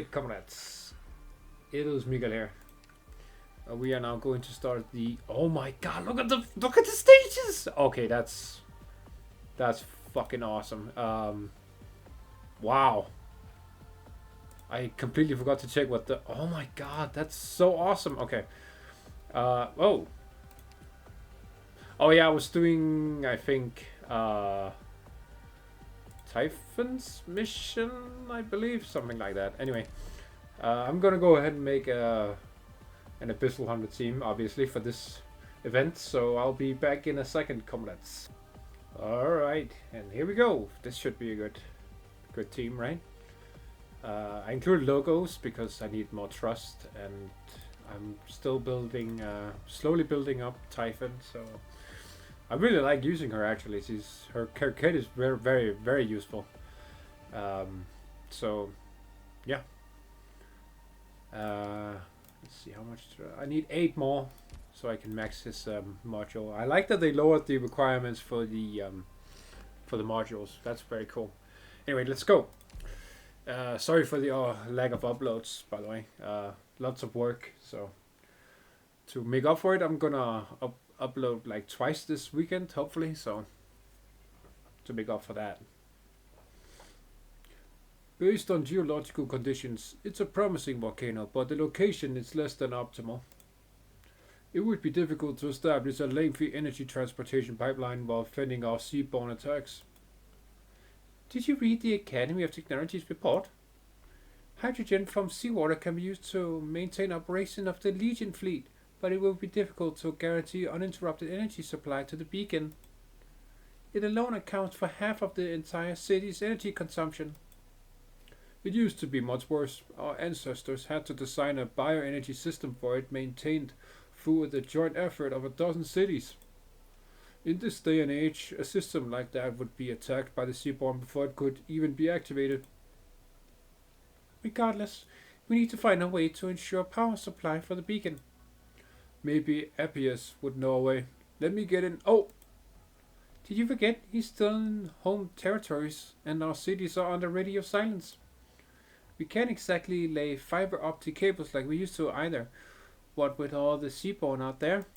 Alright, comrades. It is Mikhail here. We are now going to start the. Oh my god! Look at the stages. Okay, that's fucking awesome. Wow. I completely forgot to check what the. Oh my god, that's so awesome. Okay. Oh. Oh yeah, I was doing. I think. Typhon's mission, I believe, something like that. Anyway, I'm gonna go ahead and make an Abyssal Hunter team, obviously, for this event. So I'll be back in a second, comrades. All right, and here we go. This should be a good team, right? I included logos because I need more trust, and I'm still building, slowly building up Typhon. So I really like using her. Actually, her kit is very useful. So yeah. Let's see how much I need 8 more, so I can max his module. I like that they lowered the requirements for the modules. That's very cool. Anyway, let's go. Sorry for the lack of uploads, by the way. Lots of work, so to make up for it, I'm gonna upload like twice this weekend, hopefully. So to make up for that. Based on geological conditions, it's a promising volcano, but the location is less than optimal. It would be difficult to establish a lengthy energy transportation pipeline while fending off seaborne attacks. Did you read the Academy of Technology's report? Hydrogen from seawater can be used to maintain operation of the Legion fleet, but it will be difficult to guarantee uninterrupted energy supply to the beacon. It alone accounts for half of the entire city's energy consumption. It used to be much worse. Our ancestors had to design a bioenergy system for it, maintained through the joint effort of a dozen cities. In this day and age, a system like that would be attacked by the seaborne before it could even be activated. Regardless, we need to find a way to ensure power supply for the beacon. Maybe Ægir would know a way. Let me get in. Oh! Did you forget he's still in home territories and our cities are under radio silence? We can't exactly lay fiber optic cables like we used to either. What with all the seaborne out there?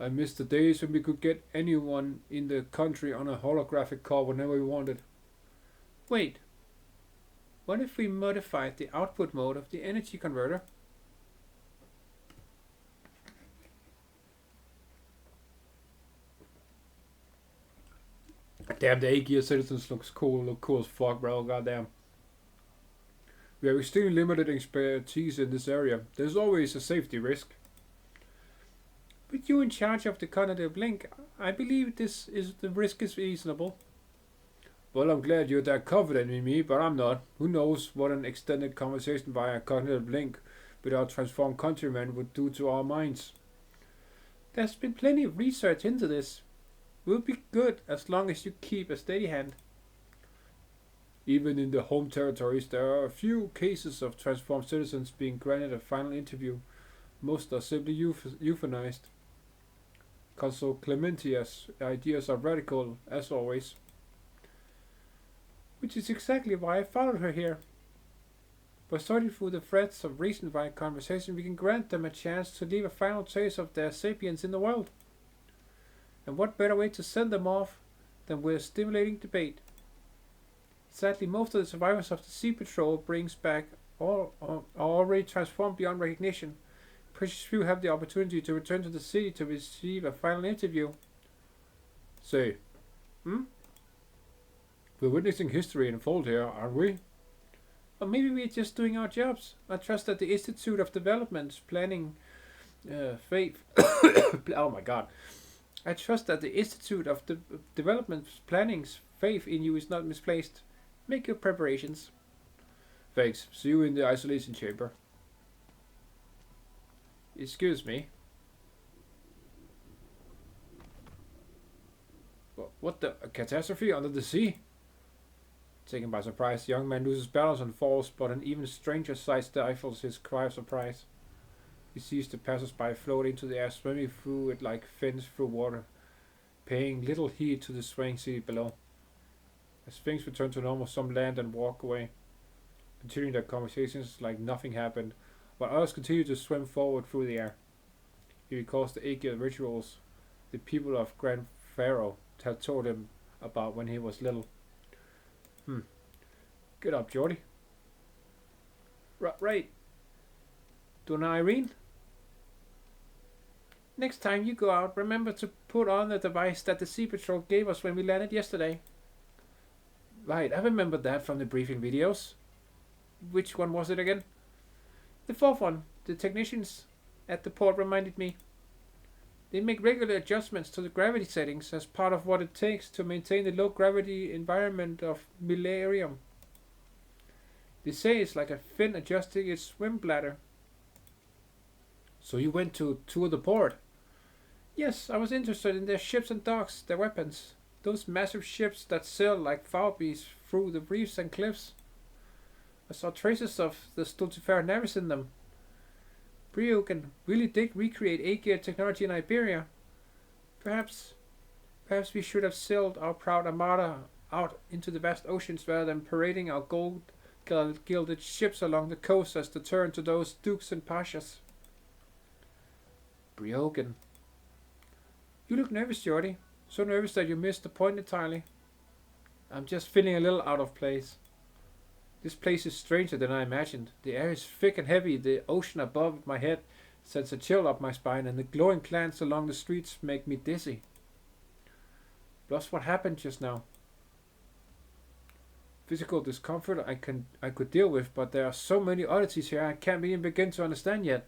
I miss the days when we could get anyone in the country on a holographic call whenever we wanted. Wait. What if we modified the output mode of the energy converter? Damn, the Ægir citizens look cool as fuck, bro. Goddamn. We have extremely limited expertise in this area. There's always a safety risk. With you in charge of the cognitive link, I believe the risk is reasonable. Well, I'm glad you're that confident in me, but I'm not. Who knows what an extended conversation via cognitive link with our transformed countrymen would do to our minds. There's been plenty of research into this. We'll be good as long as you keep a steady hand. Even in the home territories, there are a few cases of transformed citizens being granted a final interview. Most are simply euthanized. Consul Clementia's ideas are radical, as always. Which is exactly why I followed her here. By sorting through the threads of recent violent conversation, we can grant them a chance to leave a final trace of their sapience in the world. And what better way to send them off than with a stimulating debate? Sadly, most of the survivors of the Sea Patrol brings back are already transformed beyond recognition. Precious few have the opportunity to return to the city to receive a final interview. Say, we're witnessing history unfold here, aren't we? Or maybe we're just doing our jobs. I trust that the Institute of Development Planning faith. Oh my god. I trust that the Institute of Development Planning's faith in you is not misplaced. Make your preparations. Thanks. See you in the isolation chamber. Excuse me. What the? A catastrophe under the sea? Taken by surprise, the young man loses balance and falls, but an even stranger sight stifles his cry of surprise. He sees the passers-by float into the air, swimming through it like fins through water, paying little heed to the swaying sea below. As things return to normal, some land and walk away. continuing their conversations like nothing happened, while others continue to swim forward through the air. He recalls the Ægir rituals the people of Grand Pharaoh had told him about when he was little. Get up, Geordie. Right. Donna Irene? Next time you go out, remember to put on the device that the Sea Patrol gave us when we landed yesterday. Right, I remember that from the briefing videos. Which one was it again? The fourth one. The technicians at the port reminded me. They make regular adjustments to the gravity settings as part of what it takes to maintain the low gravity environment of Millennium. They say it's like a fin adjusting its swim bladder. So you went to tour the port? Yes, I was interested in their ships and docks, their weapons. Those massive ships that sail like fowlbees through the reefs and cliffs. I saw traces of the Stultifer navis in them. Briogan really did recreate Ægir technology in Iberia. Perhaps we should have sailed our proud armada out into the vast oceans rather than parading our gold-gilded ships along the coast as deterrent to those dukes and pashas. Briogan. You look nervous, Geordie. So nervous that you missed the point entirely. I'm just feeling a little out of place. This place is stranger than I imagined. The air is thick and heavy, the ocean above my head sends a chill up my spine, and the glowing plants along the streets make me dizzy. Plus what happened just now. Physical discomfort I could deal with, but there are so many oddities here I can't even begin to understand yet.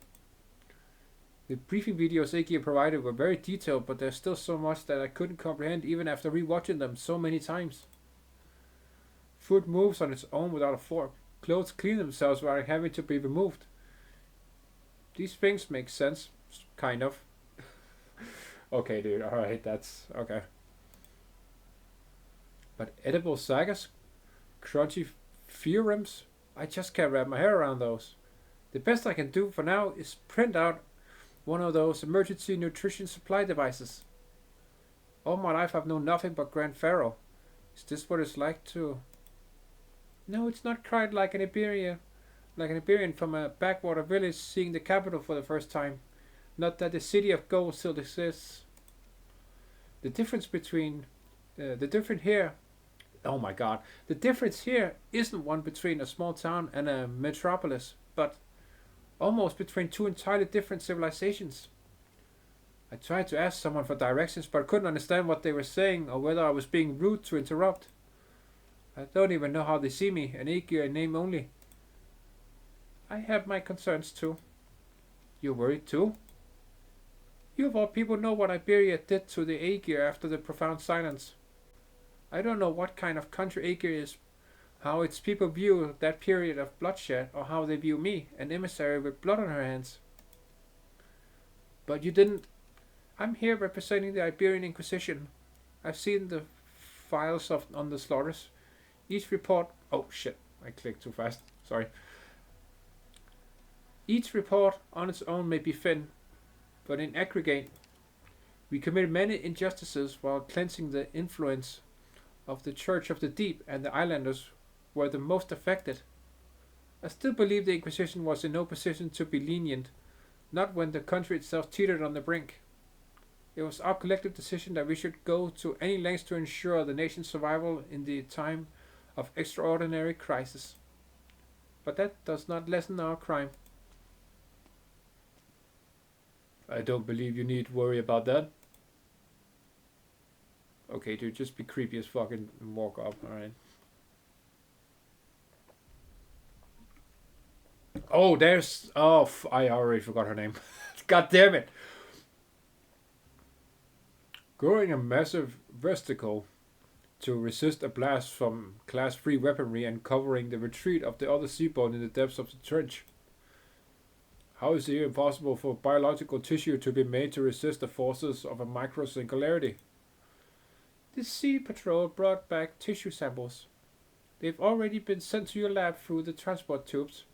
The briefing videos Ægir provided were very detailed, but there's still so much that I couldn't comprehend even after rewatching them so many times. Food moves on its own without a fork. Clothes clean themselves without having to be removed. These things make sense, kind of. Okay, dude, alright, that's okay. But edible sagas? Crunchy theorems? I just can't wrap my head around those. The best I can do for now is print out one of those emergency nutrition supply devices. All my life I've known nothing but Grand Pharaoh. Is this what it's like to... No, it's not quite like an Iberian from a backwater village seeing the capital for the first time. Not that the city of gold still exists. The difference here isn't one between a small town and a metropolis, but almost between two entirely different civilizations. I tried to ask someone for directions, but I couldn't understand what they were saying or whether I was being rude to interrupt. I don't even know how they see me, an Ægir in name only. I have my concerns too. You're worried too? You of all people know what Iberia did to the Ægir after the profound silence. I don't know what kind of country Ægir is, how its people view that period of bloodshed, or how they view me, an emissary with blood on her hands. But you didn't... I'm here representing the Iberian Inquisition. I've seen the files on the slaughters. Each report... Oh shit, I clicked too fast. Sorry. Each report on its own may be thin, but in aggregate, we committed many injustices while cleansing the influence of the Church of the Deep, and the islanders were the most affected. I still believe the Inquisition was in no position to be lenient, not when the country itself teetered on the brink. It was our collective decision that we should go to any lengths to ensure the nation's survival in the time of extraordinary crisis. But that does not lessen our crime. I don't believe you need to worry about that. Okay, dude, just be creepy as fuck and walk up, alright? Oh, there's... Oh, I already forgot her name. God damn it! Growing a massive vesicle to resist a blast from Class 3 weaponry and covering the retreat of the other seaboat in the depths of the trench. How is it even possible for biological tissue to be made to resist the forces of a microsingularity? The Sea Patrol brought back tissue samples. They've already been sent to your lab through the transport tubes.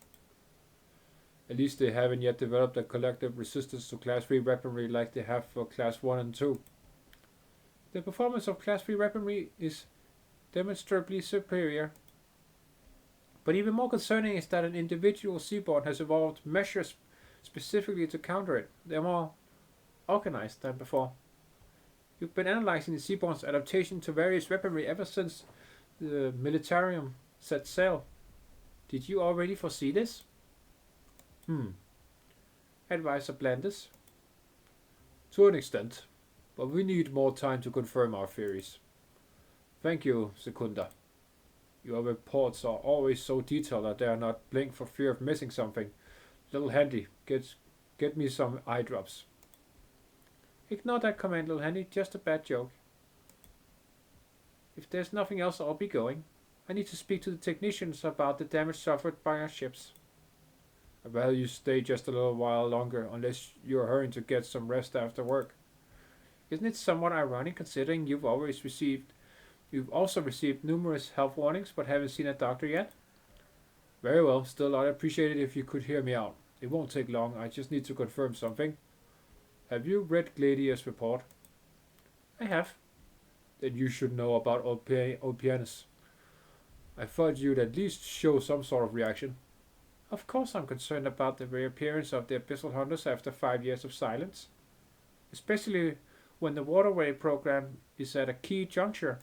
At least they haven't yet developed a collective resistance to Class 3 weaponry like they have for Class 1 and 2. The performance of Class 3 weaponry is demonstrably superior. But even more concerning is that an individual seaborn has evolved measures specifically to counter it. They're more organized than before. You've been analyzing the seaborn's adaptation to various weaponry ever since the militarium set sail. Did you already foresee this? Advisor Blandis. To an extent, but we need more time to confirm our theories. Thank you, Secunda. Your reports are always so detailed that they are not blinked for fear of missing something. Little Handy, get me some eye drops. Ignore that command, Little Handy, just a bad joke. If there's nothing else, I'll be going. I need to speak to the technicians about the damage suffered by our ships. I'd rather you stay just a little while longer, unless you're hurrying to get some rest after work. Isn't it somewhat ironic considering you've also received numerous health warnings but haven't seen a doctor yet? Very well, still I'd appreciate it if you could hear me out. It won't take long, I just need to confirm something. Have you read Gladia's report? I have. Then you should know about Opianus. I thought you'd at least show some sort of reaction. Of course I'm concerned about the reappearance of the Abyssal Hunters after 5 years of silence. Especially when the waterway program is at a key juncture.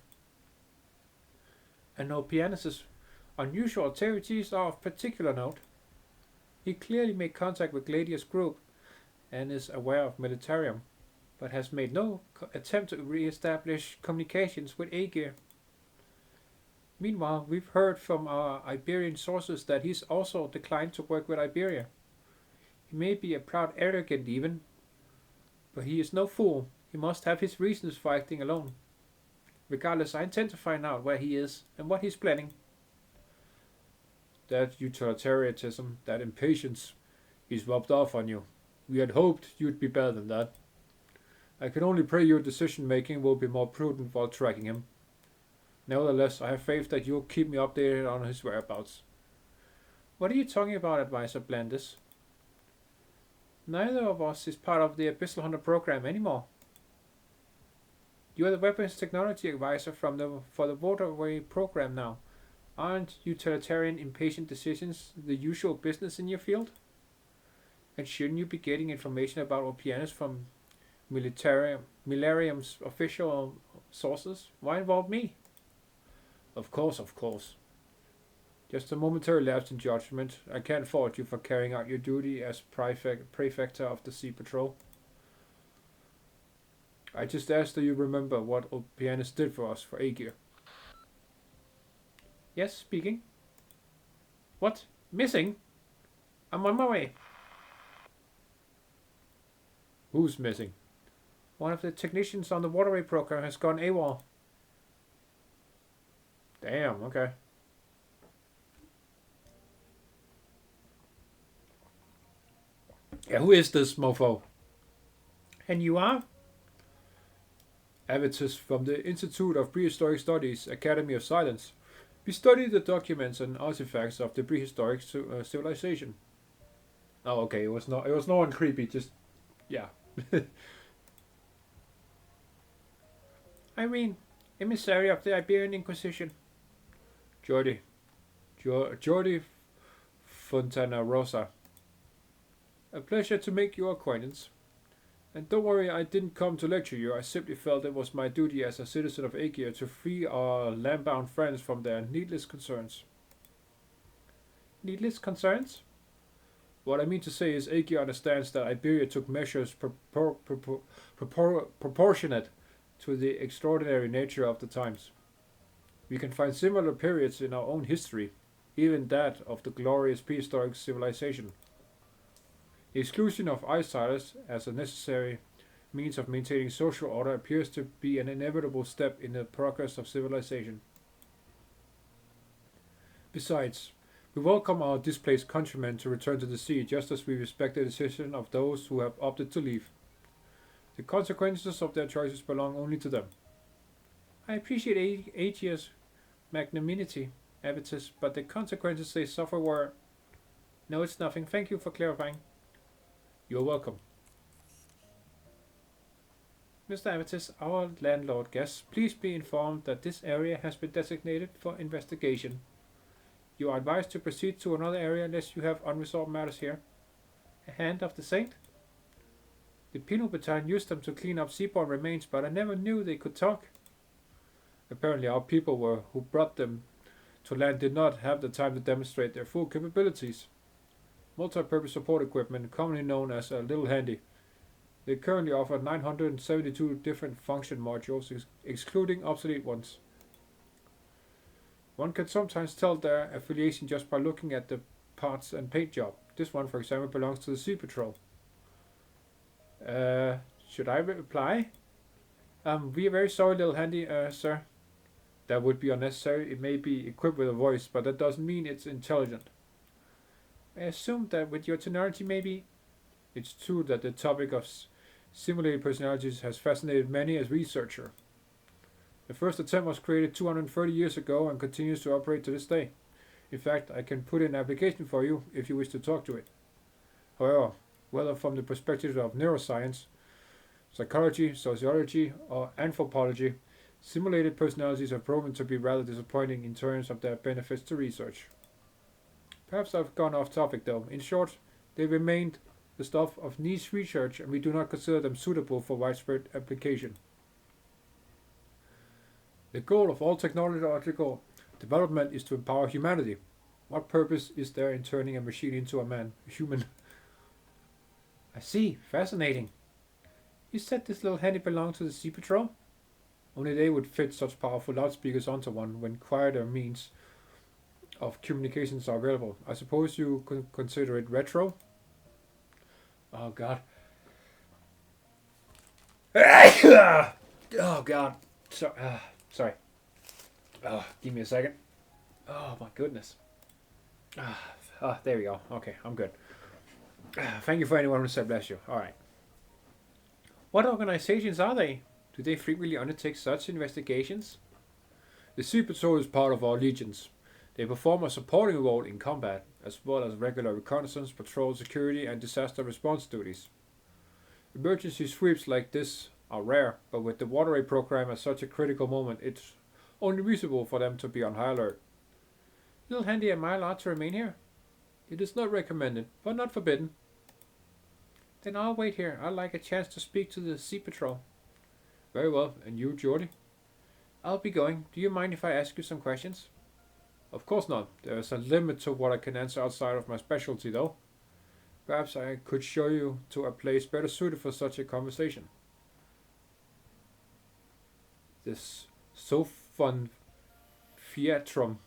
And Opianus' unusual activities are of particular note. He clearly made contact with Gladia's group and is aware of Militarium, but has made no attempt to re-establish communications with Ægir. Meanwhile, we've heard from our Iberian sources that he's also declined to work with Iberia. He may be a proud arrogant even, but he is no fool. He must have his reasons for acting alone. Regardless, I intend to find out where he is and what he's planning. That utilitarianism, that impatience, he's rubbed off on you. We had hoped you'd be better than that. I can only pray your decision-making will be more prudent while tracking him. Nevertheless, I have faith that you'll keep me updated on his whereabouts. What are you talking about, Advisor Blandis? Neither of us is part of the Abyssal Hunter program anymore. You are the weapons technology advisor for the waterway program now. Aren't utilitarian impatient decisions the usual business in your field? And shouldn't you be getting information about Opianus from Millennium's official sources? Why involve me? Of course. Just a momentary lapse in judgment. I can't fault you for carrying out your duty as prefector of the Sea Patrol. I just ask that you remember what Opianus did for us, for Ægir. Yes, speaking. What? Missing? I'm on my way. Who's missing? One of the technicians on the waterway program has gone AWOL. Damn, okay. Yeah, who is this mofo? And you are? Avitus from the Institute of Prehistoric Studies, Academy of Silence. We study the documents and artifacts of the prehistoric civilization. Oh, okay. It was no one creepy. Just, yeah. Irene, emissary of the Iberian Inquisition. Jordi Fontana Rosa. A pleasure to make your acquaintance. And don't worry, I didn't come to lecture you. I simply felt it was my duty as a citizen of Ægir to free our land-bound friends from their needless concerns. Needless concerns? What I mean to say is Ægir understands that Iberia took measures proportionate to the extraordinary nature of the times. We can find similar periods in our own history, even that of the glorious prehistoric civilization. The exclusion of outsiders as a necessary means of maintaining social order appears to be an inevitable step in the progress of civilization. Besides, we welcome our displaced countrymen to return to the sea, just as we respect the decision of those who have opted to leave. The consequences of their choices belong only to them. I appreciate Ægir's magnanimity, Avitus, but the consequences they suffer were... No, it's nothing. Thank you for clarifying. You're welcome. Mr. Avitus, our landlord guests, please be informed that this area has been designated for investigation. You are advised to proceed to another area unless you have unresolved matters here. A hand of the saint? The penal battalion used them to clean up seaborne remains, but I never knew they could talk. Apparently our people who brought them to land did not have the time to demonstrate their full capabilities. Multi-purpose support equipment, commonly known as a little handy. They currently offer 972 different function modules, excluding obsolete ones. One can sometimes tell their affiliation just by looking at the parts and paint job. This one, for example, belongs to the Sea Patrol. Should I reply? We are very sorry, little handy, sir. That would be unnecessary. It may be equipped with a voice, but that doesn't mean it's intelligent. I assume that with your temerity, maybe. It's true that the topic of simulated personalities has fascinated many as researcher. The first attempt was created 230 years ago and continues to operate to this day. In fact, I can put in an application for you if you wish to talk to it. However, whether from the perspective of neuroscience, psychology, sociology, or anthropology, simulated personalities have proven to be rather disappointing in terms of their benefits to research. Perhaps I've gone off topic though. In short, they remained the stuff of niche research and we do not consider them suitable for widespread application. The goal of all technological development is to empower humanity. What purpose is there in turning a machine into a human? I see. Fascinating. You said this little handy belonged to the Sea Patrol? Only they would fit such powerful loudspeakers onto one when quieter means of communications are available. I suppose you could consider it retro? Oh god. Oh god. Sorry. Give me a second. Oh my goodness. There we go. Okay, I'm good. Thank you for anyone who said bless you. Alright. What organizations are they? Do they frequently undertake such investigations? The Sea Patrol is part of our legions. They perform a supporting role in combat, as well as regular reconnaissance, patrol, security, and disaster response duties. Emergency sweeps like this are rare, but with the waterway program at such a critical moment, it's only reasonable for them to be on high alert. Little handy, am I allowed to remain here? It is not recommended, but not forbidden. Then I'll wait here. I'd like a chance to speak to the Sea Patrol. Very well, and you, Geordie? I'll be going. Do you mind if I ask you some questions? Of course not. There is a limit to what I can answer outside of my specialty, though. Perhaps I could show you to a place better suited for such a conversation. This Sofon Fiatrum.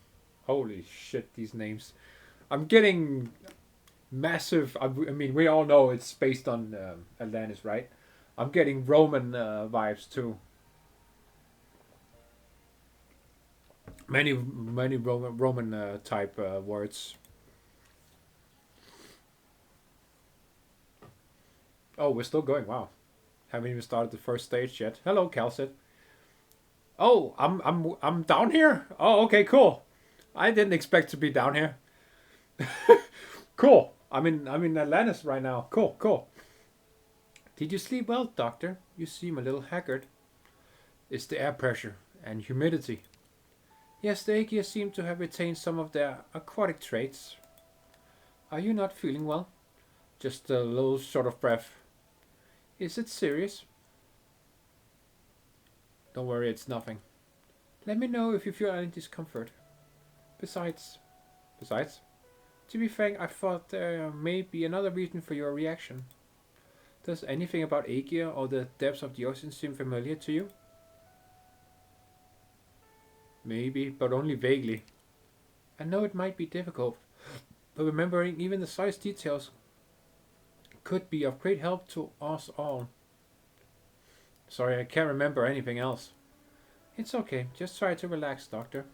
Holy shit, these names. I'm getting massive... I mean, we all know it's based on Atlantis, right? I'm getting Roman vibes, too. Many Roman type words. Oh, we're still going. Wow, haven't even started the first stage yet. Hello, Kal'tsit. Oh, I'm down here. Oh, okay, cool. I didn't expect to be down here. Cool. I'm in Atlantis right now. Cool. Did you sleep well, Doctor? You seem a little haggard. It's the air pressure and humidity. Yes, the Ægir seem to have retained some of their aquatic traits. Are you not feeling well? Just a little short of breath. Is it serious? Don't worry, it's nothing. Let me know if you feel any discomfort. Besides? To be frank, I thought there may be another reason for your reaction. Does anything about Ægir or the depths of the ocean seem familiar to you? Maybe, but only vaguely. I know it might be difficult, but remembering even the slightest details could be of great help to us all. Sorry, I can't remember anything else. It's okay, just try to relax, Doctor.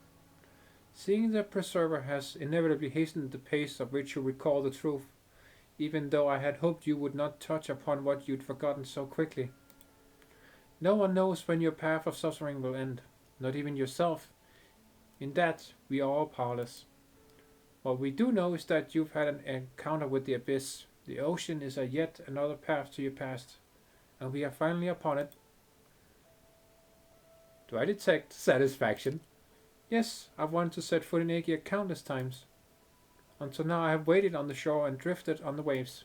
Seeing the Preserver has inevitably hastened the pace at which you recall the truth, even though I had hoped you would not touch upon what you'd forgotten so quickly. No one knows when your path of suffering will end, not even yourself. In that, we are all powerless. What we do know is that you've had an encounter with the Abyss. The ocean is yet another path to your past, and we are finally upon it. Do I detect satisfaction? Yes, I've wanted to set foot in Ægir countless times. Until now I have waited on the shore and drifted on the waves.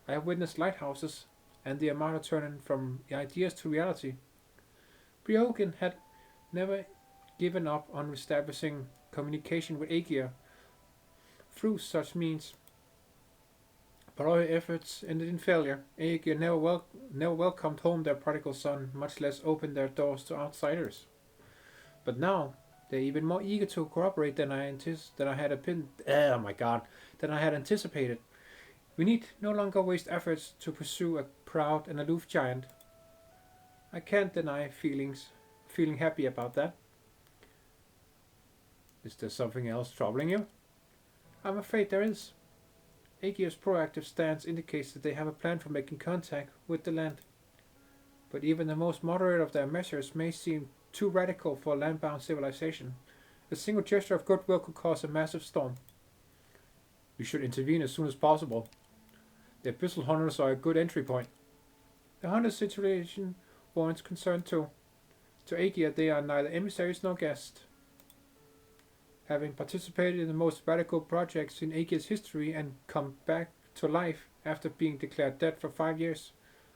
I have witnessed lighthouses and the Armada turning from ideas to reality. Briogen had never given up on establishing communication with Ægir through such means. But all her efforts ended in failure. Ægir never welcomed home their prodigal son, much less opened their doors to outsiders. But now they're even more eager to cooperate than I had anticipated. We need no longer waste efforts to pursue a proud and aloof giant. I can't deny feeling happy about that. Is there something else troubling you? I'm afraid there is. Ægir's proactive stance indicates that they have a plan for making contact with the land. But even the most moderate of their measures may seem too radical for a land-bound civilization. A single gesture of goodwill could cause a massive storm. We should intervene as soon as possible. The Abyssal Hunters are a good entry point. The Hunters' situation warrants concern too. To Ægir, they are neither emissaries nor guests. Having participated in the most radical projects in Ægir's history and come back to life after being declared dead for 5 years,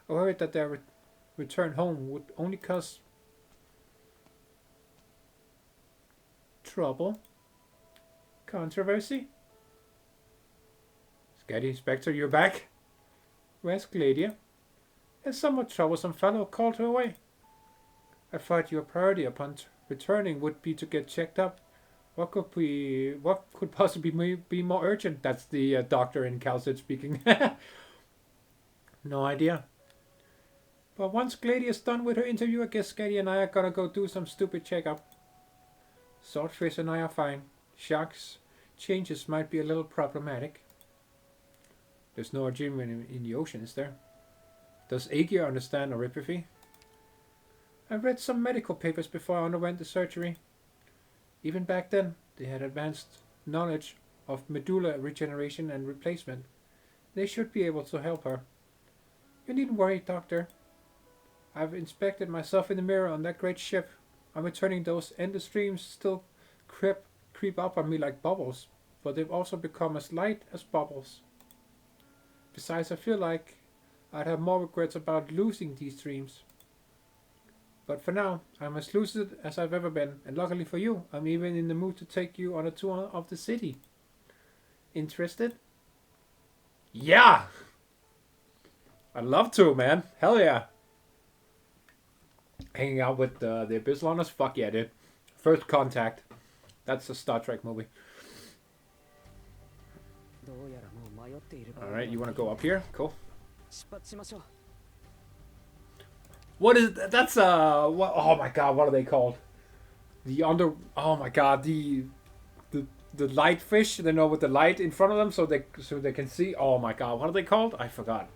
I heard that their return home would only cause trouble, controversy. Scatty Spectre, you're back. Where's Gladia? A somewhat troublesome fellow called her away. I thought your priority upon returning would be to get checked up. What could possibly be more urgent? That's the doctor in Kal'tsit speaking. No idea. But once Gladia's done with her interview, I guess Scatty and I are gonna go do some stupid checkup. Swordfish and I are fine. Sharks' changes might be a little problematic. There's no adrenaline in the ocean, is there? Does Ægir understand oripathy? I read some medical papers before I underwent the surgery. Even back then, they had advanced knowledge of medulla regeneration and replacement. They should be able to help her. You needn't worry, Doctor. I've inspected myself in the mirror on that great ship. I'm returning those endless dreams still creep up on me like bubbles, but they've also become as light as bubbles. Besides, I feel like I'd have more regrets about losing these dreams. But for now, I'm as lucid as I've ever been, and luckily for you, I'm even in the mood to take you on a tour of the city. Interested? Yeah! I'd love to, man. Hell yeah. Hanging out with the Abyssal Hunters? Fuck yeah, dude. First Contact. That's a Star Trek movie. Alright, you want to go up here? Cool. What is that? That's what? Oh my god, what are they called? Oh my god, the light fish. They know with the light in front of them, so they can see. Oh my god, what are they called? I forgot.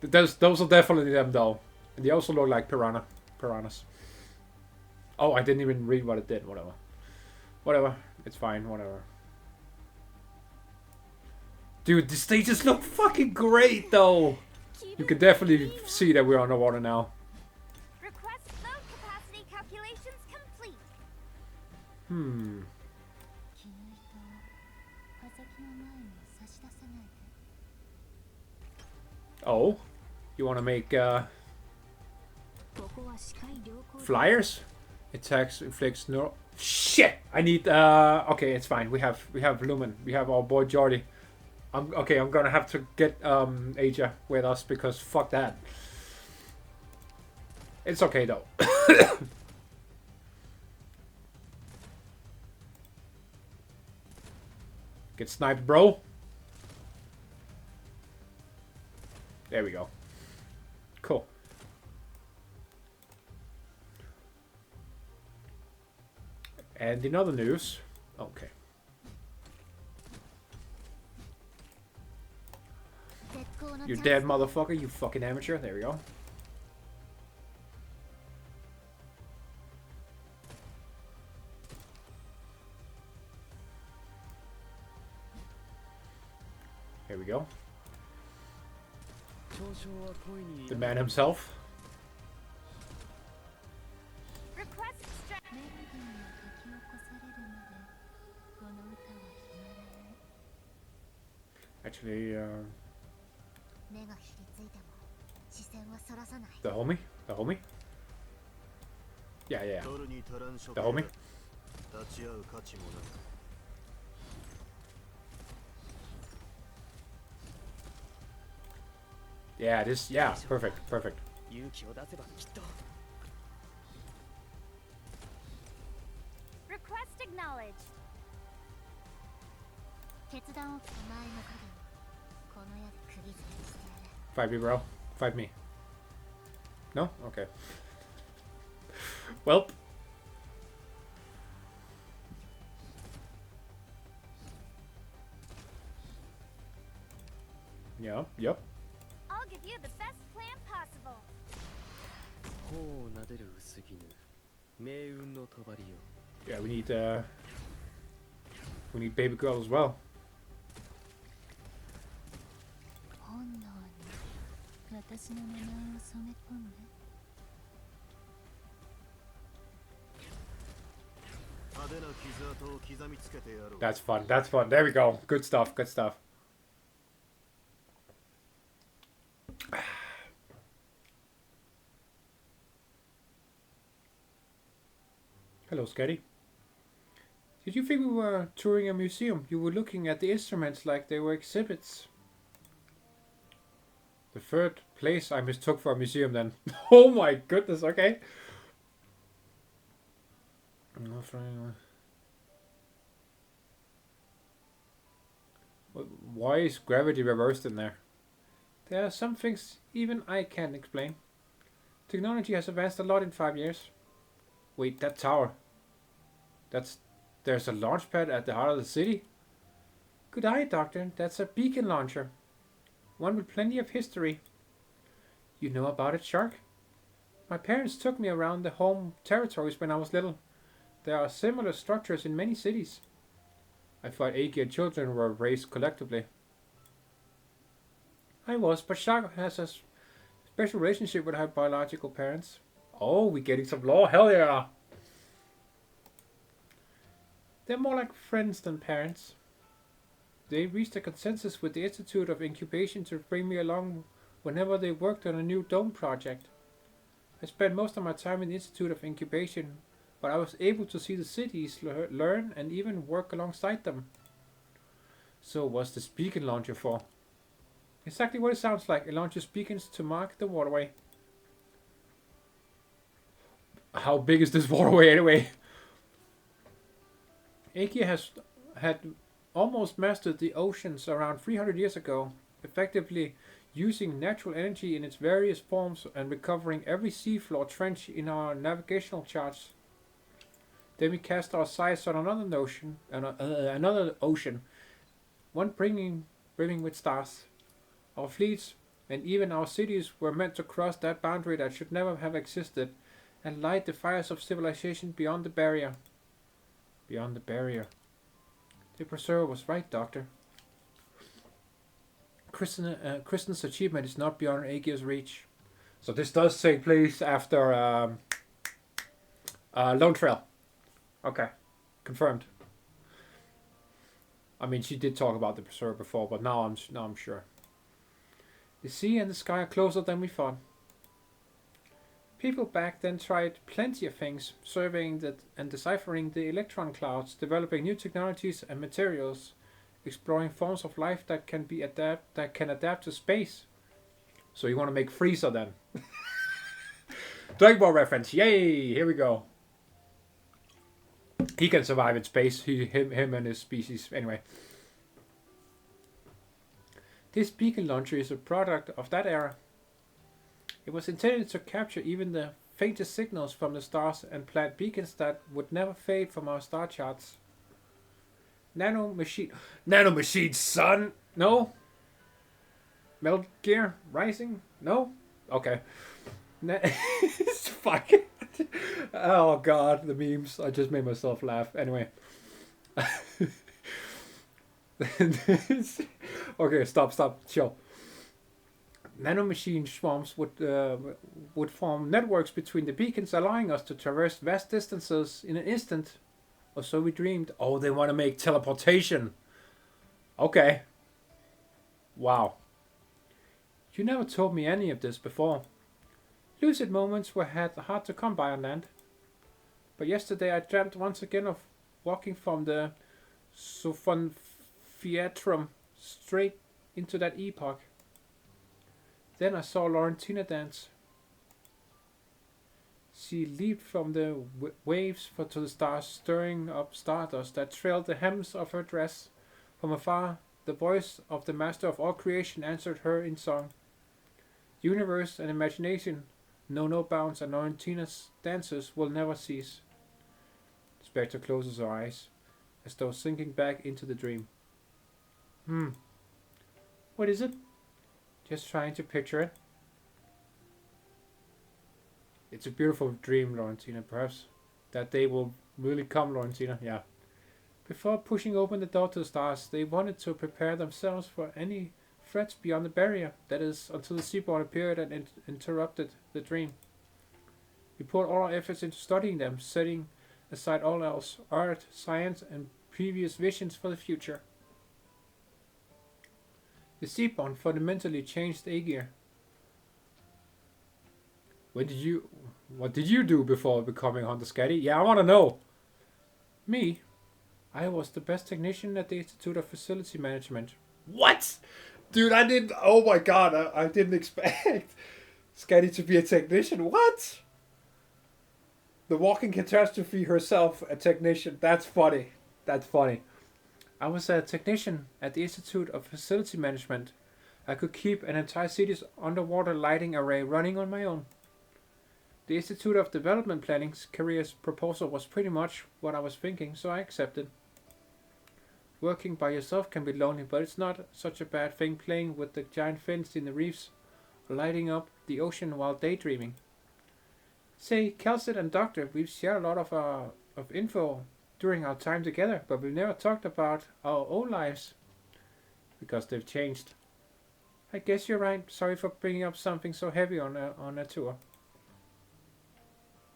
Those are definitely them though. And they also look like piranhas. Oh, I didn't even read what it did. Whatever. It's fine. Whatever. Dude, the stages look fucking great though. You can definitely see that we're underwater now. Request load capacity calculations complete. Oh, you want to make flyers? Attacks inflicts no. Shit! I need. Okay, it's fine. We have Lumen. We have our boy Jordy. I'm gonna have to get Ægir with us because fuck that. It's okay though. Get sniped, bro. There we go. Cool. And in other news, okay. You're dead, motherfucker, you fucking amateur. There we go. Here we go. The man himself. actually. The homie? The homie? Yeah, yeah. The homie? Yeah, this, yeah, perfect, perfect. Request acknowledged. 決断をお前の影にこの矢で釘付けにしてやる。 Fight me, bro. Fight me. No? Okay. Well. Yeah, yep. I'll give you the best plan possible. Yeah, we need baby girl as well. That's fun. That's fun. There we go. Good stuff. Good stuff. Hello, Sketty. Did you think we were touring a museum? You were looking at the instruments like they were exhibits. The third place I mistook for a museum then. Oh my goodness, okay. Why is gravity reversed in there? There are some things even I can't explain. Technology has advanced a lot in 5 years. Wait, that tower. There's a launch pad at the heart of the city? Good eye, Doctor. That's a beacon launcher. One with plenty of history. You know about it, Shark? My parents took me around the home territories when I was little. There are similar structures in many cities. I thought Ægir children were raised collectively. I was, but Shark has a special relationship with her biological parents. Oh, we're getting some lore. Hell yeah! They're more like friends than parents. They reached a consensus with the Institute of Incubation to bring me along whenever they worked on a new dome project. I spent most of my time in the Institute of Incubation, but I was able to see the cities, learn, and even work alongside them. So what's this beacon launcher for? Exactly what it sounds like. It launches beacons to mark the waterway. How big is this waterway anyway? Ægir had almost mastered the oceans around 300 years ago, effectively using natural energy in its various forms and recovering every seafloor trench in our navigational charts. Then we cast our sights on another ocean, one brimming with stars. Our fleets and even our cities were meant to cross that boundary that should never have existed and light the fires of civilization beyond the barrier. Beyond the barrier. The Preserver was right, Doctor. Kristen's achievement is not beyond Ægir's reach. So this does take place after Lone Trail. Okay, confirmed. I mean, she did talk about the Preserver before, but now I'm sure. The sea and the sky are closer than we thought. People back then tried plenty of things, surveying and deciphering the electron clouds, developing new technologies and materials, exploring forms of life that can adapt to space. So you want to make Freezer then? Dragon Ball reference, yay! Here we go. He can survive in space. Him and his species. Anyway, this beacon launcher is a product of that era. It was intended to capture even the faintest signals from the stars and plant beacons that would never fade from our star charts. Nano machine, son? No? Metal Gear Rising? No? Okay. Fuck. Oh god, the memes. I just made myself laugh. Anyway. Okay, stop, chill. Nanomachine swarms would form networks between the beacons, allowing us to traverse vast distances in an instant. Or so we dreamed. Oh, they want to make teleportation. Okay. Wow. You never told me any of this before. Lucid moments were hard to come by on land. But yesterday I dreamt once again of walking from the Sophon Theatrum straight into that epoch. Then I saw Laurentina dance. She leaped from the waves to the stars, stirring up stardust that trailed the hems of her dress. From afar, the voice of the master of all creation answered her in song. Universe and imagination know no bounds, and Laurentina's dances will never cease. Spectre closes her eyes, as though sinking back into the dream. What is it? Just trying to picture it. It's a beautiful dream, Laurentina. Perhaps that day will really come, Laurentina. Yeah. Before pushing open the door to the stars, they wanted to prepare themselves for any threats beyond the barrier. That is, until the Seaborn appeared and interrupted the dream. We poured all our efforts into studying them, setting aside all else, art, science, and previous visions for the future. The Seaborn fundamentally changed Ægir. What did you do before becoming Hunter Scatty? Yeah, I want to know. Me? I was the best technician at the Institute of Facility Management. What? Dude, I didn't... Oh my god, I didn't expect Scatty to be a technician. What? The walking catastrophe herself, a technician. That's funny. That's funny. I was a technician at the Institute of Facility Management. I could keep an entire city's underwater lighting array running on my own. The Institute of Development Planning's career's proposal was pretty much what I was thinking, so I accepted. Working by yourself can be lonely, but it's not such a bad thing playing with the giant fins in the reefs, or lighting up the ocean while daydreaming. Say, Kal'tsit and Doctor, we've shared a lot of info during our time together, but we've never talked about our own lives, because they've changed. I guess you're right. Sorry for bringing up something so heavy on a tour.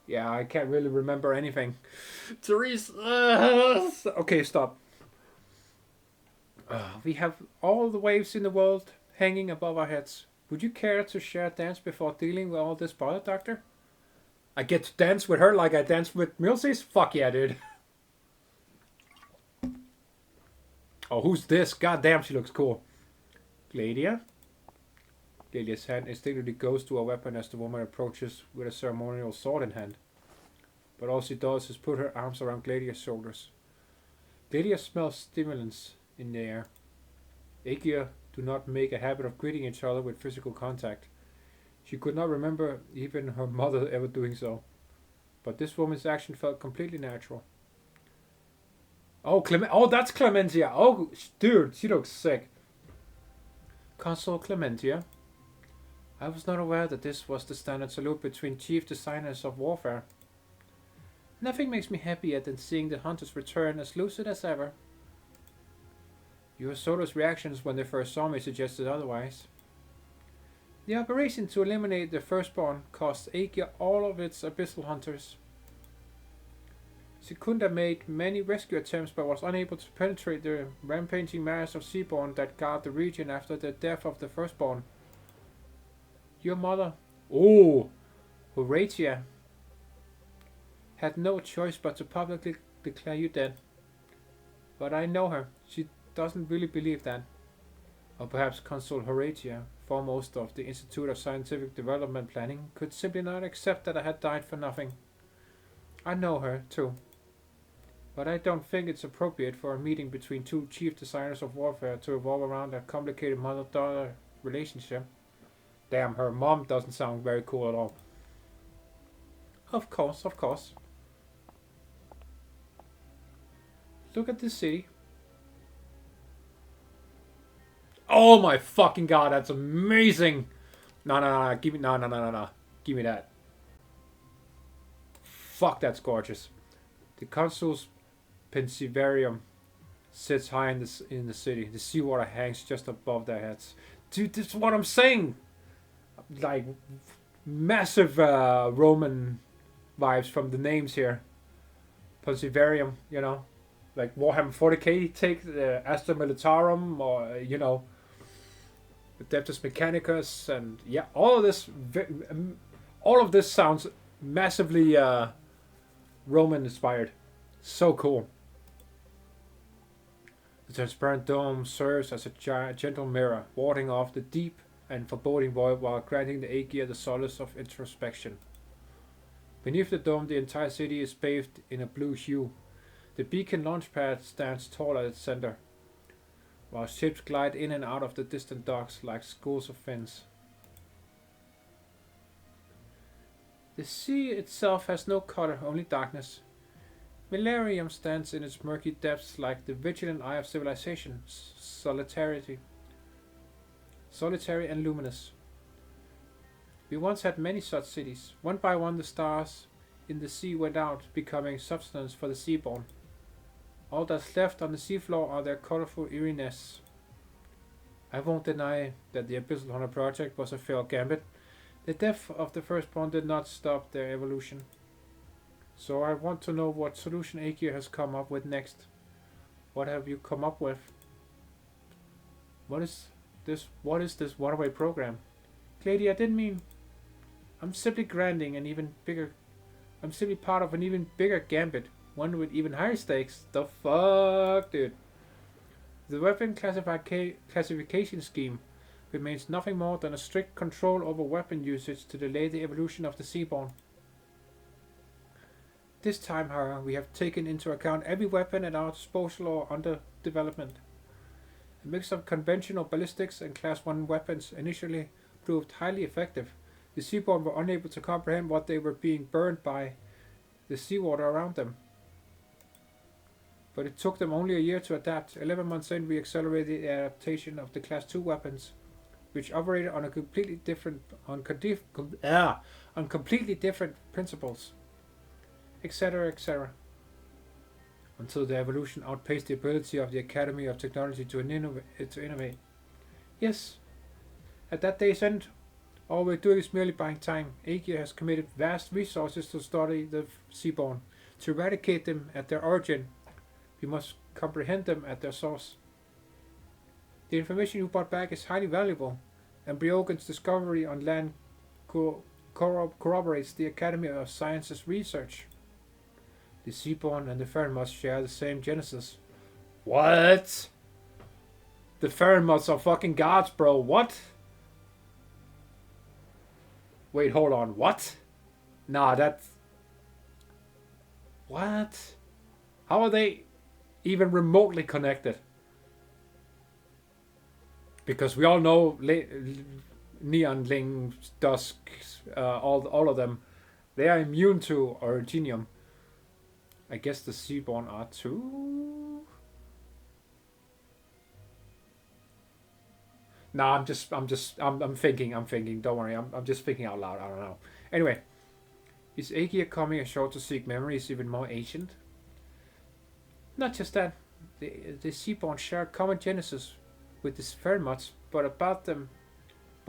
Yeah, I can't really remember anything. Therese, okay, stop. We have all the waves in the world hanging above our heads. Would you care to share a dance before dealing with all this bother, Doctor? I get to dance with her like I dance with Milsies? Fuck yeah, dude. Oh, who's this? God damn, she looks cool. Gladia? Gladia's hand instinctively goes to a weapon as the woman approaches with a ceremonial sword in hand. But all she does is put her arms around Gladia's shoulders. Gladia smells stimulants in the air. Ægir do not make a habit of greeting each other with physical contact. She could not remember even her mother ever doing so. But this woman's action felt completely natural. Oh, that's Clementia. Oh, dude, she looks sick. Consul Clementia. I was not aware that this was the standard salute between chief designers of warfare. Nothing makes me happier than seeing the hunters return as lucid as ever. Your Soda's reactions when they first saw me suggested otherwise. The operation to eliminate the firstborn cost Ægir all of its Abyssal Hunters. She couldn't have made many rescue attempts but was unable to penetrate the rampaging mass of Seaborn that guard the region after the death of the firstborn. Your mother, Horatia, had no choice but to publicly declare you dead. But I know her. She doesn't really believe that. Or perhaps Consul Horatia, foremost of the Institute of Scientific Development Planning, could simply not accept that I had died for nothing. I know her, too. But I don't think it's appropriate for a meeting between two chief designers of warfare to revolve around a complicated mother-daughter relationship. Damn, her mom doesn't sound very cool at all. Of course, of course. Look at this city. Oh my fucking god, that's amazing! No, give me, no. Give me that. Fuck, that's gorgeous. The consul's pensivarium sits high in the city. The seawater hangs just above their heads. Dude, this is what I'm saying! Like, massive Roman vibes from the names here. Pensivarium, you know. Like Warhammer 40k take the Astra Militarum, or, you know. Adeptus Mechanicus, and yeah, all of this sounds massively Roman inspired. So cool. The transparent dome serves as a gentle mirror, warding off the deep and foreboding void while granting the Ægir the solace of introspection. Beneath the dome, the entire city is bathed in a blue hue. The beacon launchpad stands tall at its center, while ships glide in and out of the distant docks like schools of fins. The sea itself has no color, only darkness. Millennium stands in its murky depths like the vigilant eye of civilization, solitary and luminous. We once had many such cities. One by one the stars in the sea went out, becoming substance for the seaborn. All that's left on the seafloor are their colorful eerie nests. I won't deny that the Abyssal Hunter project was a failed gambit. The death of the firstborn did not stop their evolution. So I want to know what solution Ægir has come up with next. What have you come up with? What is this one-way program? Lady, I didn't mean... I'm simply grinding an even bigger... I'm simply part of an even bigger gambit. One with even higher stakes. The fuck, dude? The weapon classification scheme remains nothing more than a strict control over weapon usage to delay the evolution of the seaborn. This time, however, we have taken into account every weapon at our disposal or under development. A mix of conventional ballistics and Class 1 weapons initially proved highly effective. The seaborn were unable to comprehend what they were being burned by the seawater around them. But it took them only a year to adapt. 11 months in, we accelerated the adaptation of the Class 2 weapons, which operated on a completely different principles, etc., etc., until the evolution outpaced the ability of the Academy of Technology to innovate. Yes, at that day's end, all we're doing is merely buying time. Ægir has committed vast resources to study the seaborn. To eradicate them at their origin, we must comprehend them at their source. The information you brought back is highly valuable, and Briogan's discovery on land corroborates the Academy of Sciences research. The seaborn and the Ferrenmods share the same genesis. What? The Ferrenmods are fucking gods, bro. What? Wait, hold on. What? Nah, that's... What? How are they even remotely connected? Because we all know Neon, Ling, Dusk, all of them, they are immune to Originium. I guess the seaborn are too. Nah, I'm thinking. Don't worry, I'm just thinking out loud. I don't know. Anyway, is Ægir coming ashore to seek memories even more ancient? Not just that, the seaborn share common genesis with the Ferrenmods, but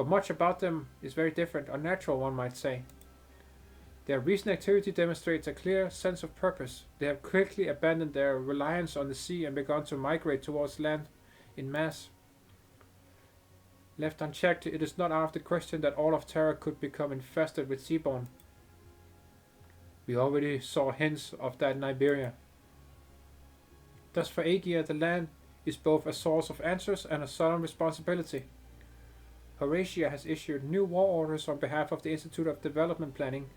much about them is very different, unnatural, one might say. Their recent activity demonstrates a clear sense of purpose. They have quickly abandoned their reliance on the sea and begun to migrate towards land in mass. Left unchecked, it is not out of the question that all of Terra could become infested with seaborn. We already saw hints of that in Iberia. Thus for Ægir, the land is both a source of answers and a solemn responsibility. Horatia has issued new war orders on behalf of the Institute of Development Planning,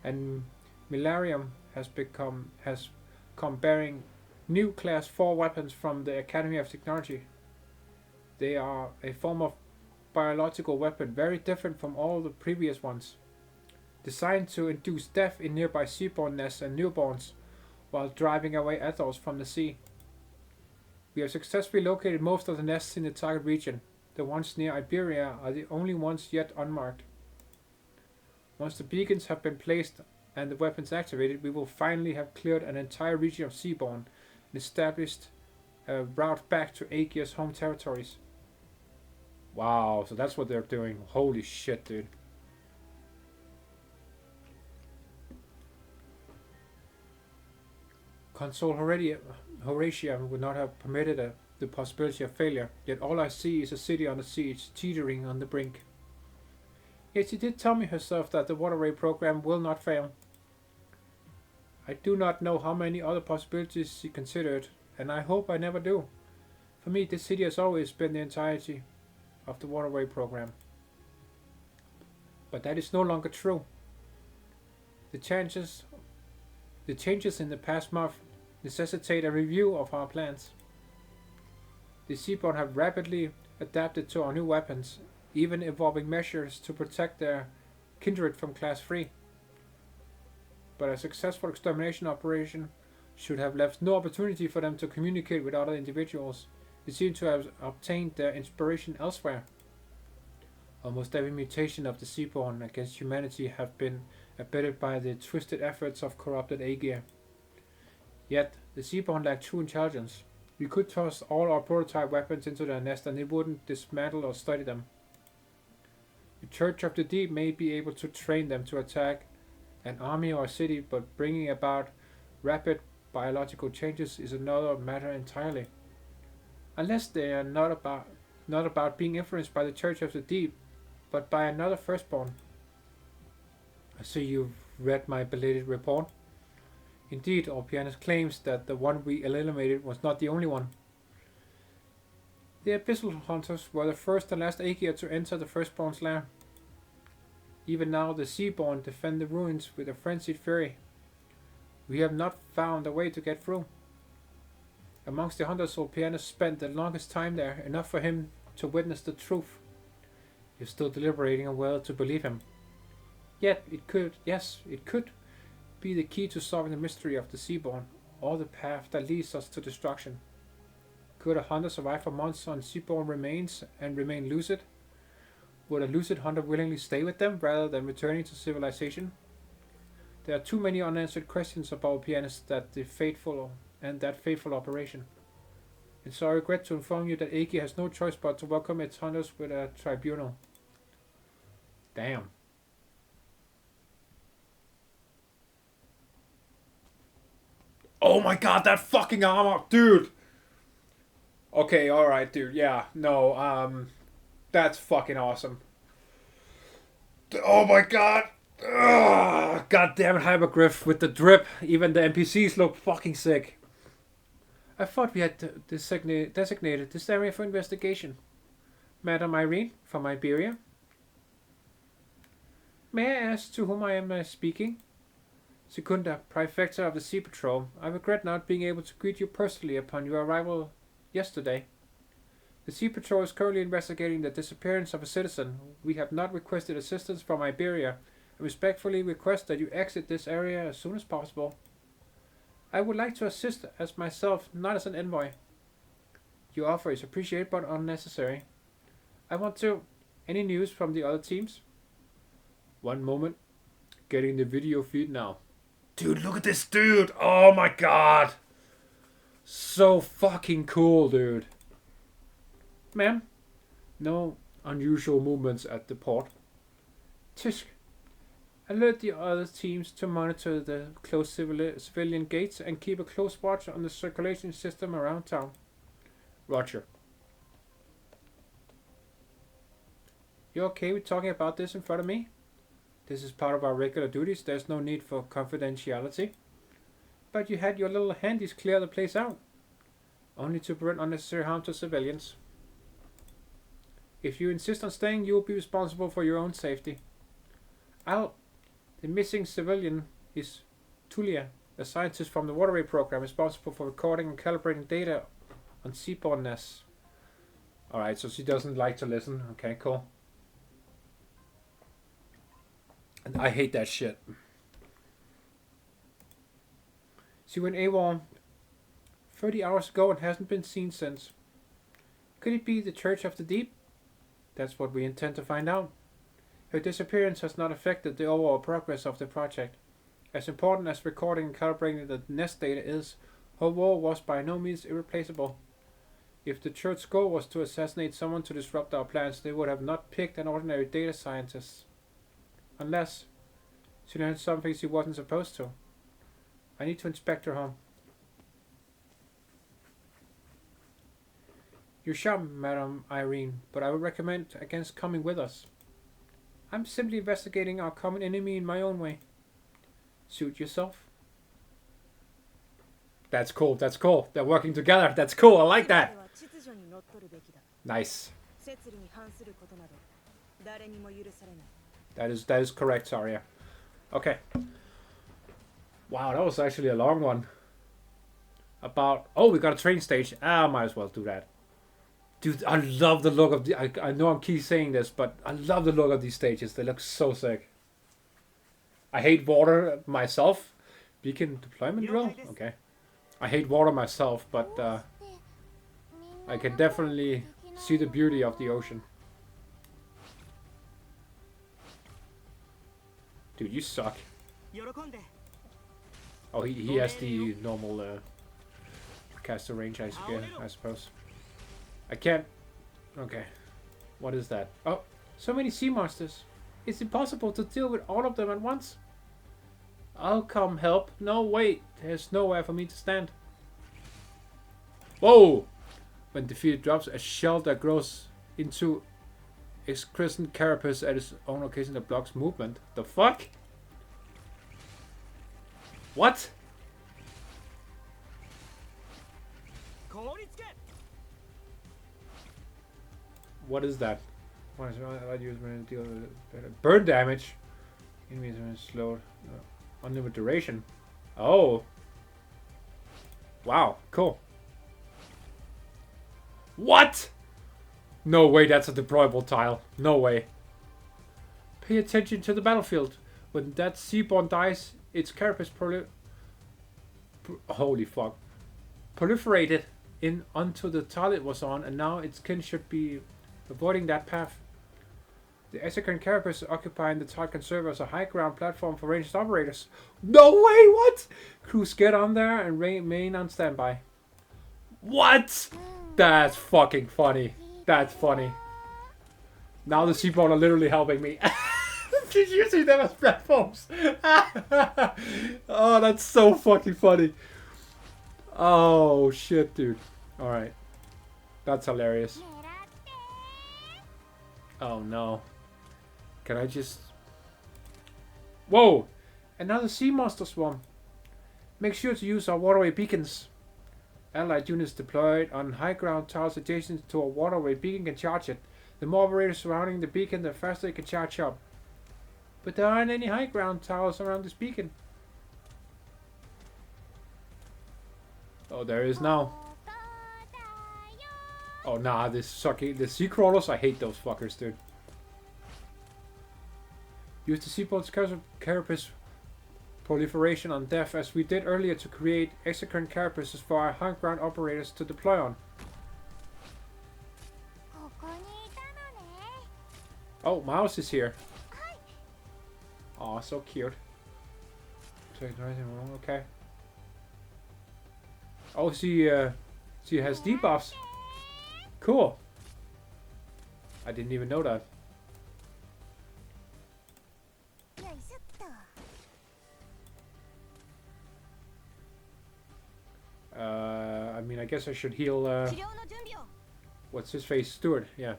and Millennium has come bearing new Class 4 weapons from the Academy of Technology. They are a form of biological weapon, very different from all the previous ones, designed to induce death in nearby seaborn nests and newborns, while driving away adults from the sea. We have successfully located most of the nests in the target region. The ones near Iberia are the only ones yet unmarked. Once the beacons have been placed and the weapons activated, we will finally have cleared an entire region of seaborn and established a route back to Ægir's home territories. Wow, so that's what they're doing. Holy shit, dude. Consul Horatia would not have permitted the possibility of failure, yet all I see is a city under siege, teetering on the brink. Yet she did tell me herself that the waterway program will not fail. I do not know how many other possibilities she considered, and I hope I never do. For me, this city has always been the entirety of the waterway program. But that is no longer true. The changes in the past month necessitate a review of our plans. The Seaborn have rapidly adapted to our new weapons, even evolving measures to protect their kindred from Class 3. But a successful extermination operation should have left no opportunity for them to communicate with other individuals. They seem to have obtained their inspiration elsewhere. Almost every mutation of the Seaborn against humanity have been abetted by the twisted efforts of corrupted Ægir. Yet, the Seaborn lack true intelligence. We could toss all our prototype weapons into their nest and they wouldn't dismantle or study them. The Church of the Deep may be able to train them to attack an army or a city, but bringing about rapid biological changes is another matter entirely. Unless they are not about being influenced by the Church of the Deep, but by another firstborn. I see you've read my belated report. Indeed, Orpianus claims that the one we eliminated was not the only one. The Abyssal Hunters were the first and last Ægir to enter the firstborn's lair. Even now, the Seaborn defend the ruins with a frenzied fury. We have not found a way to get through. Amongst the hunters, Orpianus spent the longest time there, enough for him to witness the truth. You're still deliberating on whether to believe him. Yet, it could be the key to solving the mystery of the Seaborn, or the path that leads us to destruction. Could a hunter survive for months on Seaborn remains and remain lucid? Would a lucid hunter willingly stay with them rather than returning to civilization? There are too many unanswered questions about Orpianus that fateful operation. And so I regret to inform you that Ægir has no choice but to welcome its hunters with a tribunal. Damn. Oh my god, that fucking armor, dude! Okay, alright, dude, yeah, no, that's fucking awesome. Oh my god! Ugh, god damn it, Hypergryph with the drip. Even the NPCs look fucking sick. I thought we had designated this area for investigation. Madam Irene, from Iberia. May I ask to whom I am speaking? Secunda, Prefecture of the Sea Patrol. I regret not being able to greet you personally upon your arrival yesterday. The Sea Patrol is currently investigating the disappearance of a citizen. We have not requested assistance from Iberia and respectfully request that you exit this area as soon as possible. I would like to assist as myself, not as an envoy. Your offer is appreciated but unnecessary. I want to... Any news from the other teams? One moment. Getting the video feed now. Dude, look at this dude! Oh my god! So fucking cool, dude. Ma'am? No unusual movements at the port. Tisk. Alert the other teams to monitor the closed civilian gates and keep a close watch on the circulation system around town. Roger. You okay with talking about this in front of me? This is part of our regular duties. There's no need for confidentiality. But you had your little handies clear the place out. Only to prevent unnecessary harm to civilians. If you insist on staying, you will be responsible for your own safety. The missing civilian is Tulia, a scientist from the waterway program responsible for recording and calibrating data on seabornness. Alright, so she doesn't like to listen. Okay, cool. And I hate that shit. She went AWOL 30 hours ago and hasn't been seen since. Could it be the Church of the Deep? That's what we intend to find out. Her disappearance has not affected the overall progress of the project. As important as recording and calibrating the nest data is, her role was by no means irreplaceable. If the Church's goal was to assassinate someone to disrupt our plans, they would have not picked an ordinary data scientist. Unless she learned something she wasn't supposed to. I need to inspect her home. You're sharp, Madam Irene, but I would recommend against coming with us. I'm simply investigating our common enemy in my own way. Suit yourself. That's cool, that's cool. They're working together. That's cool, I like that. Nice. That is correct, Zarya. Okay. Wow, that was actually a long one. About... Oh, we got a train stage. Ah, might as well do that. Dude, I love the look of the... I know I'm keep saying this, but I love the look of these stages. They look so sick. I hate water myself. Beacon deployment drill? Okay. I hate water myself, but I can definitely see the beauty of the ocean. Dude, you suck. Oh, he has the normal caster range, I suppose. I can't... Okay. What is that? Oh, so many sea monsters. It's impossible to deal with all of them at once. I'll come help. No, wait. There's nowhere for me to stand. Whoa! When defeated drops a shell that grows into its crescent carapace at its own location that blocks movement. The fuck? What? What is that? What is I use when deal with burn damage? Enemies are slowed. Unlimited duration. Oh. Wow, cool. What? No way, that's a deployable tile. No way. Pay attention to the battlefield. When that seaborn dies, its carapace holy fuck. Proliferated in onto the tile it was on, and now its kin should be avoiding that path. The Ægir carapace occupying the tile can serve as a high ground platform for ranged operators. No way, what? Crews get on there and remain on standby. What? That's fucking funny. That's funny. Now the seaborn are literally helping me. She's using them as platforms. Oh, that's so fucking funny. Oh, shit, dude. Alright. That's hilarious. Oh, no. Can I just... Whoa! Another sea monster swarm. Make sure to use our waterway beacons. Allied units deployed on high ground tiles adjacent to a waterway beacon can charge it. The more operators surrounding the beacon, the faster it can charge up. But there aren't any high ground towers around this beacon. Oh, there is now. Oh, nah, this sucky. The sea crawlers, I hate those fuckers, dude. Use the seaboard's carapace proliferation on death as we did earlier to create Ægir carapaces for our high ground operators to deploy on. Oh, Mouse is here. Oh, so cute. Okay. Oh, she has debuffs. Cool. I didn't even know that. I mean, I guess I should heal, what's his face? Stewart, yeah.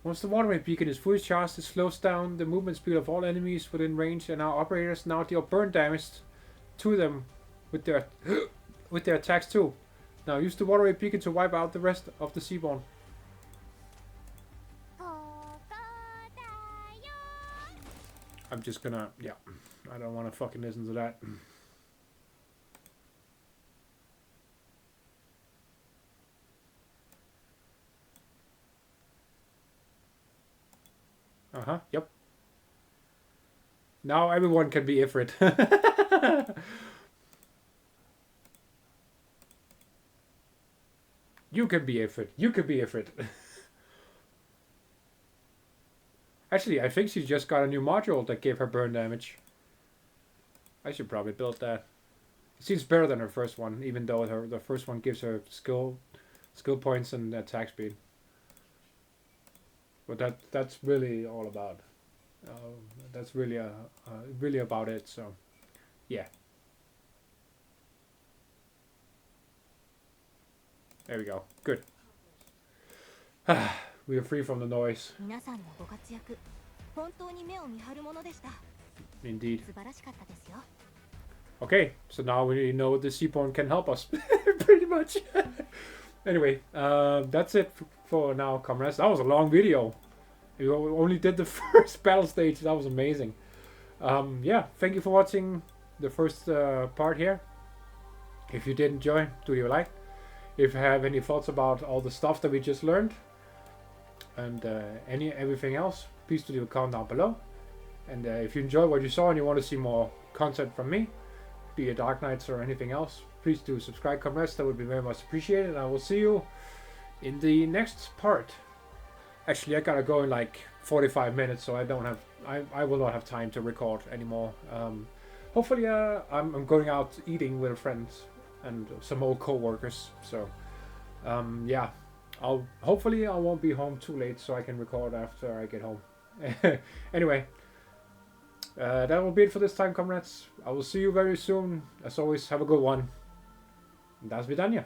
Once the waterway beacon is fully charged, it slows down the movement speed of all enemies within range, and our operators now deal burn damage to them with their attacks too. Now use the waterway beacon to wipe out the rest of the seaborn. I'm just gonna, yeah, I don't want to fucking listen to that. Uh-huh, yep. Now everyone can be Ifrit. You can be Ifrit. You can be Ifrit. Actually, I think she just got a new module that gave her burn damage. I should probably build that. It seems better than her first one, even though the first one gives her skill points and attack speed. But that's really all about. That's really really about it. So, yeah. There we go. Good. We are free from the noise. 皆さんのご活躍、本当に目を見張るものでした。 Indeed. 素晴らしかったですよ。 Okay, so now we know the seaborn can help us. Pretty much. Anyway, that's it for now, comrades. That was a long video. We only did the first battle stage. That was amazing. Yeah, thank you for watching the first part here. If you did enjoy, do leave a like. If you have any thoughts about all the stuff that we just learned and everything else, please do leave a comment down below. And if you enjoyed what you saw and you want to see more content from me, be it Arknights or anything else, please do subscribe, comrades. That would be very much appreciated. And I will see you in the next part. Actually, I gotta go in like 45 minutes, so I will not have time to record anymore. Hopefully, I'm going out eating with friends and some old co-workers. So, yeah, hopefully I won't be home too late, so I can record after I get home. Anyway, that will be it for this time, comrades. I will see you very soon. As always, have a good one. Das vidania.